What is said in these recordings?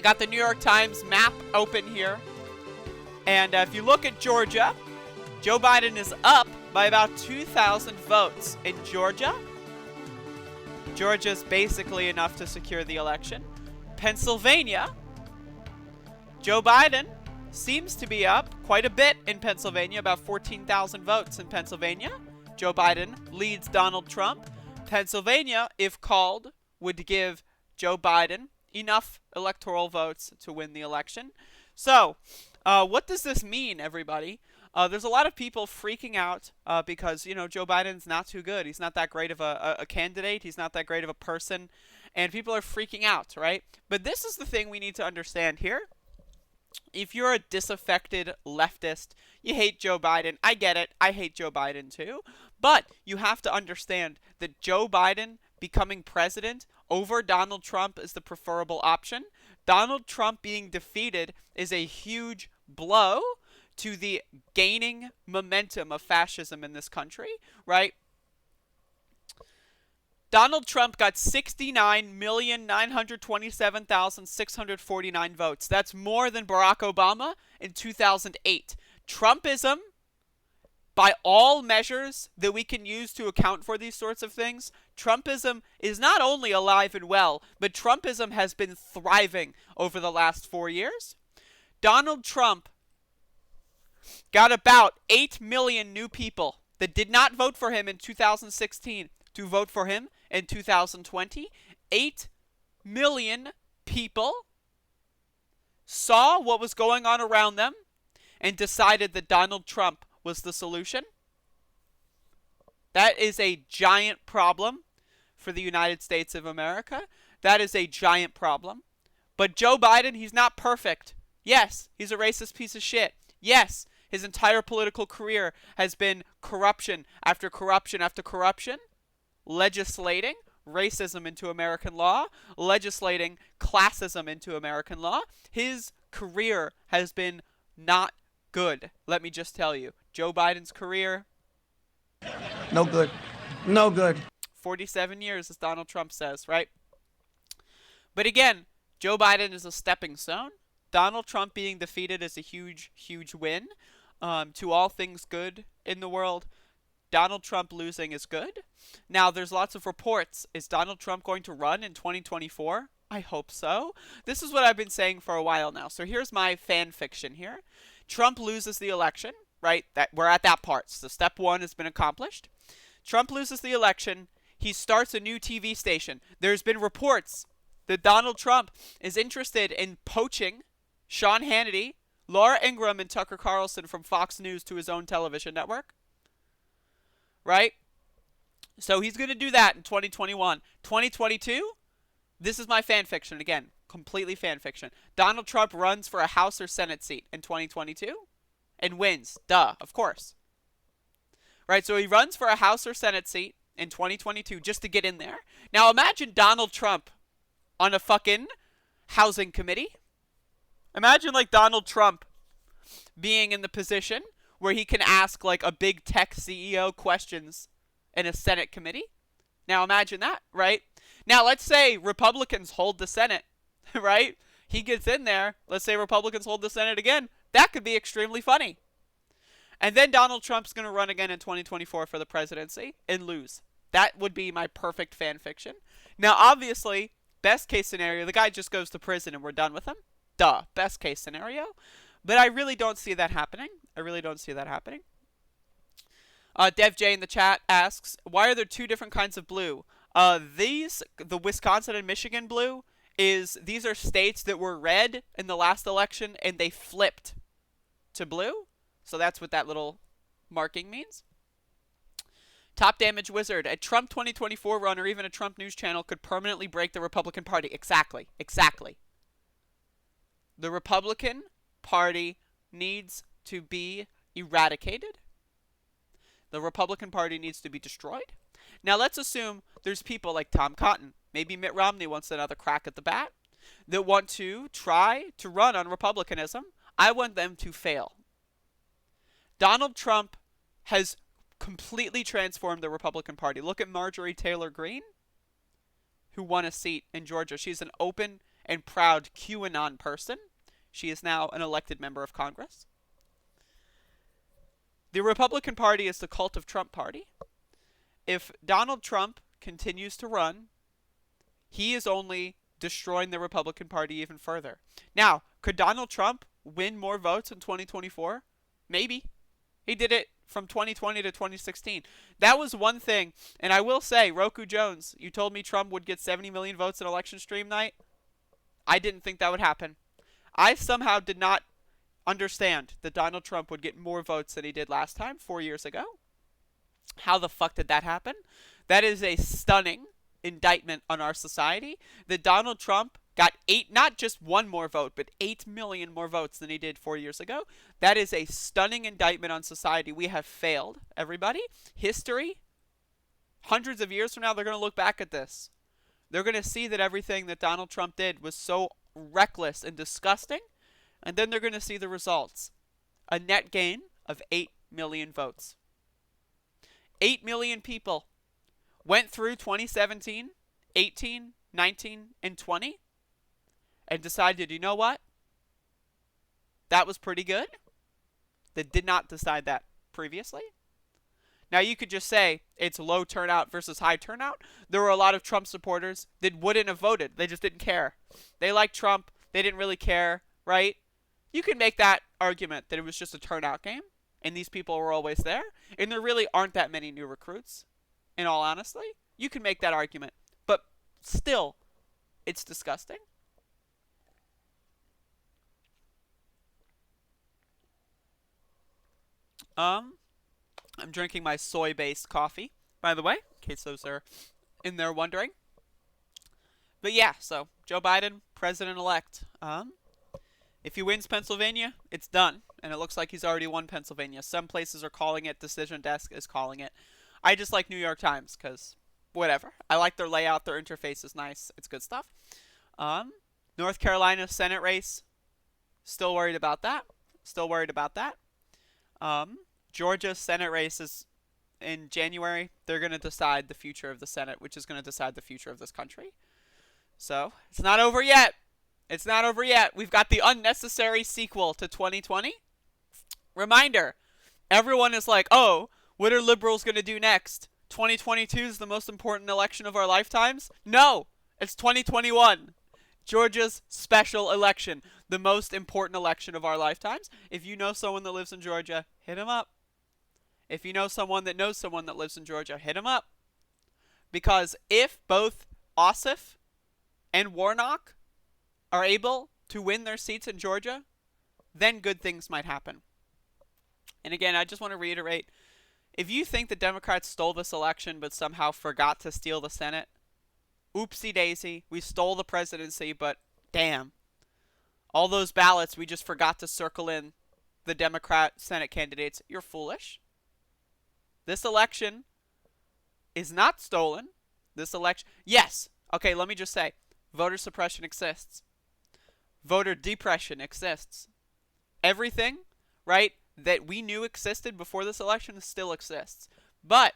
I got the New York Times map open here. And if you look at Georgia, Joe Biden is up by about 2,000 votes in Georgia. Georgia's basically enough to secure the election. Pennsylvania, Joe Biden seems to be up quite a bit in Pennsylvania, about 14,000 votes in Pennsylvania. Joe Biden leads Donald Trump. Pennsylvania, if called, would give Joe Biden enough electoral votes to win the election. So, what does this mean, everybody? There's a lot of people freaking out because, you know, Joe Biden's not too good. He's not that great of a candidate. He's not that great of a person. And people are freaking out, right? But this is the thing we need to understand here. If you're a disaffected leftist, you hate Joe Biden. I get it. I hate Joe Biden too. But you have to understand that Joe Biden becoming president over Donald Trump is the preferable option. Donald Trump being defeated is a huge blow to the gaining momentum of fascism in this country, right? Donald Trump got 69,927,649 votes. That's more than Barack Obama in 2008. Trumpism, by all measures that we can use to account for these sorts of things, Trumpism is not only alive and well, but Trumpism has been thriving over the last 4 years. Donald Trump got about 8 million new people that did not vote for him in 2016 to vote for him in 2020. 8 million people saw what was going on around them and decided that Donald Trump was the solution. That is a giant problem for the United States of America. That is a giant problem. But Joe Biden, he's not perfect. Yes, he's a racist piece of shit. Yes, his entire political career has been corruption after corruption after corruption, legislating racism into American law, legislating classism into American law. His career has been not good. Let me just tell you, Joe Biden's career, no good. No good. 47 years, as Donald Trump says, right? But again, Joe Biden is a stepping stone. Donald Trump being defeated is a huge, huge win. To all things good in the world, Donald Trump losing is good. Now, there's lots of reports. Is Donald Trump going to run in 2024? I hope so. This is what I've been saying for a while now. So here's my fan fiction here. Trump loses the election, right? We're at that part. So step one has been accomplished. Trump loses the election. He starts a new TV station. There's been reports that Donald Trump is interested in poaching Sean Hannity, Laura Ingraham, and Tucker Carlson from Fox News to his own television network. Right? So he's going to do that in 2021. 2022, this is my fan fiction again. Completely fan fiction. Donald Trump runs for a House or Senate seat in 2022 and wins. Duh, of course. Right? So he runs for a House or Senate seat in 2022 just to get in there. Now imagine Donald Trump on a fucking housing committee. Imagine like Donald Trump being in the position where he can ask like a big tech CEO questions in a Senate committee. Now imagine that, right? Now let's say Republicans hold the Senate, right? He gets in there. Let's say Republicans hold the Senate again. That could be extremely funny. And then Donald Trump's going to run again in 2024 for the presidency and lose. That would be my perfect fan fiction. Now obviously, best case scenario, the guy just goes to prison and we're done with him. Duh, best case scenario. But I really don't see that happening. I really don't see that happening. Dev J in the chat asks, why are there two different kinds of blue? The Wisconsin and Michigan blue, these are states that were red in the last election and they flipped to blue. So that's what that little marking means. Top Damage Wizard, a Trump 2024 run or even a Trump news channel could permanently break the Republican Party. Exactly. The Republican Party needs to be eradicated. The Republican Party needs to be destroyed. Now let's assume there's people like Tom Cotton, maybe Mitt Romney wants another crack at the bat, that want to try to run on Republicanism. I want them to fail. Donald Trump has completely transformed the Republican Party. Look at Marjorie Taylor Greene, who won a seat in Georgia. She's an open and proud QAnon person. She is now an elected member of Congress. The Republican Party is the cult of Trump party. If Donald Trump continues to run, he is only destroying the Republican Party even further. Now, could Donald Trump win more votes in 2024? Maybe. He did it from 2020 to 2016. That was one thing. And I will say, Roku Jones, you told me Trump would get 70 million votes in election stream night. I didn't think that would happen. I somehow did not understand that Donald Trump would get more votes than he did last time, 4 years ago. How the fuck did that happen? That is a stunning indictment on our society that Donald Trump got not just one more vote, but 8 million more votes than he did 4 years ago. That is a stunning indictment on society. We have failed, everybody. History, hundreds of years from now, they're going to look back at this. They're going to see that everything that Donald Trump did was so reckless and disgusting, and then they're going to see the results. A net gain of 8 million votes. 8 million people went through 2017, 18, 19, and 20 and decided, you know what? That was pretty good. They did not decide that previously. Now, you could just say it's low turnout versus high turnout. There were a lot of Trump supporters that wouldn't have voted. They just didn't care. They liked Trump. They didn't really care, right? You can make that argument that it was just a turnout game, and these people were always there, and there really aren't that many new recruits, in all honesty. You can make that argument. But still, it's disgusting. I'm drinking my soy-based coffee, by the way, in case those are in there wondering. But yeah, so Joe Biden, president-elect. If he wins Pennsylvania, it's done, and it looks like he's already won Pennsylvania. Some places are calling it. Decision Desk is calling it. I just like New York Times because whatever. I like their layout. Their interface is nice. It's good stuff. North Carolina Senate race. Still worried about that. Still worried about that. Georgia Senate race is in January. They're going to decide the future of the Senate, which is going to decide the future of this country. So, it's not over yet. It's not over yet. We've got the unnecessary sequel to 2020. Reminder, everyone is like, oh, what are liberals going to do next? 2022 is the most important election of our lifetimes? No, it's 2021. Georgia's special election, the most important election of our lifetimes. If you know someone that lives in Georgia, hit him up. If you know someone that knows someone that lives in Georgia, hit him up. Because if both Ossoff and Warnock are able to win their seats in Georgia, then good things might happen. And again, I just want to reiterate, if you think the Democrats stole this election but somehow forgot to steal the Senate, oopsie daisy, we stole the presidency, but damn. All those ballots, we just forgot to circle in the Democrat Senate candidates. You're foolish. This election is not stolen. This election, yes. Okay, let me just say, voter suppression exists. Voter depression exists. Everything, right, that we knew existed before this election still exists. But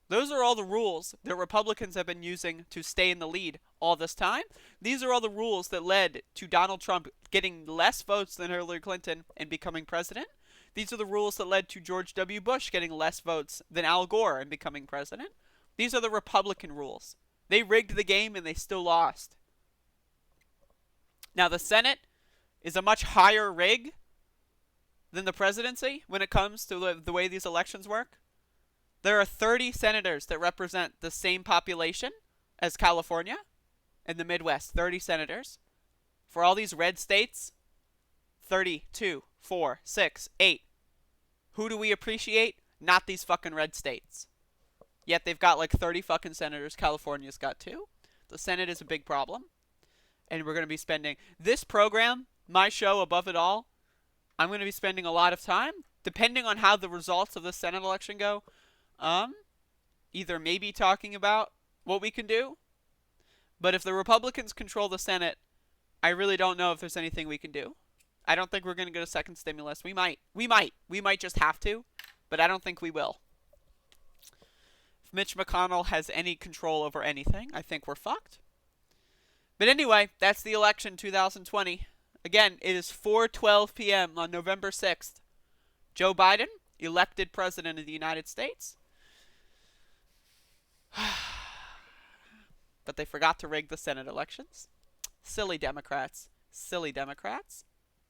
those are all the rules that Republicans have been using to stay in the lead all this time. These are all the rules that led to Donald Trump getting less votes than Hillary Clinton and becoming president. These are the rules that led to George W. Bush getting less votes than Al Gore and becoming president. These are the Republican rules. They rigged the game and they still lost. Now, the Senate is a much higher rig than the presidency when it comes to the way these elections work. There are 30 senators that represent the same population as California and the Midwest. 30 senators. For all these red states, 32, 4, 6, 8. Who do we appreciate? Not these fucking red states. Yet they've got like 30 fucking senators. California's got 2. The Senate is a big problem. And we're going to be spending this program, my show above it all, I'm going to be spending a lot of time, depending on how the results of the Senate election go, either maybe talking about what we can do. But if the Republicans control the Senate, I really don't know if there's anything we can do. I don't think we're going to get a second stimulus. We might. We might just have to, but I don't think we will. If Mitch McConnell has any control over anything, I think we're fucked. But anyway, that's the election 2020. Again, it is 4:12 p.m. on November 6th. Joe Biden, elected president of the United States. But they forgot to rig the Senate elections. Silly Democrats. Silly Democrats.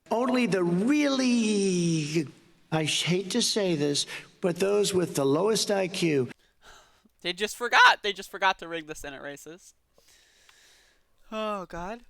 Only the really, I hate to say this, but those with the lowest IQ. They just forgot. They just forgot to rig the Senate races. Oh, God.